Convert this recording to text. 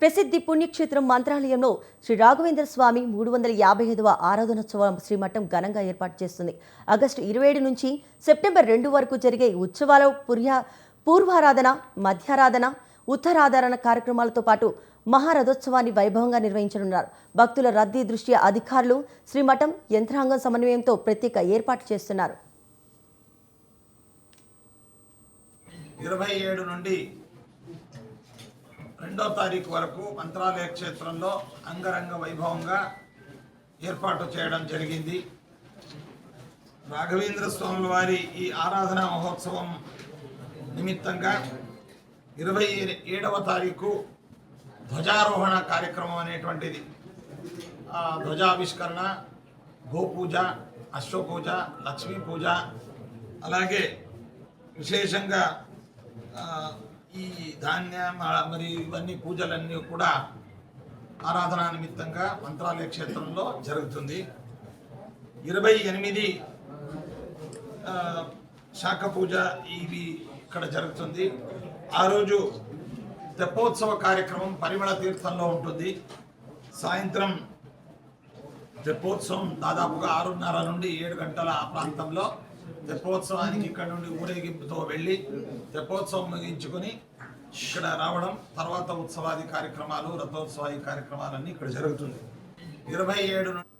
ప్రసిద్ధి పుణ్యక్షేత్రం మంత్రాలయంలో శ్రీ రాఘవేంద్ర స్వామి 355వ ఆరాధనోత్సవం శ్రీమఠం ఘనంగా ఏర్పాటు చేస్తుంది. ఆగస్టు 27 నుంచి సెప్టెంబర్ 2 వరకు జరిగే ఉత్సవాల పూర్వారాధన, మధ్యారాధన, ఉత్తరాధారణ కార్యక్రమాలతో పాటు మహారథోత్సవాన్ని వైభవంగా నిర్వహించనున్నారు. భక్తుల రద్దీ దృష్ట్యా అధికారులు శ్రీమఠం యంత్రాంగం సమన్వయంతో ప్రత్యేక ఏర్పాట్లు చేస్తున్నారు. 27 నుండి 2వ తారీఖు వరకు మంత్రాలయ క్షేత్రంలో అంగరంగ వైభవంగా ఏర్పాటు చేయడం జరిగింది. రాఘవేంద్ర స్వాముల వారి ఈ ఆరాధనా మహోత్సవం నిమిత్తంగా 27వ తారీఖు ధ్వజారోహణ కార్యక్రమం అనేటువంటిది, ధ్వజావిష్కరణ, గోపూజ, అశ్వపూజ, లక్ష్మీ పూజ, అలాగే విశేషంగా ఈ ధాన్య మరి ఇవన్నీ పూజలన్నీ కూడా ఆరాధనా నిమిత్తంగా మంత్రాలయ క్షేత్రంలో జరుగుతుంది. 28 శాఖ పూజ ఇవి ఇక్కడ జరుగుతుంది. ఆ రోజు తెప్పోత్సవ కార్యక్రమం పరిమళ తీర్థంలో ఉంటుంది. సాయంత్రం తెప్పోత్సవం దాదాపుగా 6:30 నుండి 7 గంటల ఆ ప్రాంతంలో తెప్పోత్సవానికి ఇక్కడ నుండి ఊరేగింపుతో వెళ్ళి తెప్పోత్సవం ముగించుకొని ఇక్కడ రావడం, తర్వాత ఉత్సవాది కార్యక్రమాలు, రథోత్సవాది కార్యక్రమాలన్నీ ఇక్కడ జరుగుతుంది. 27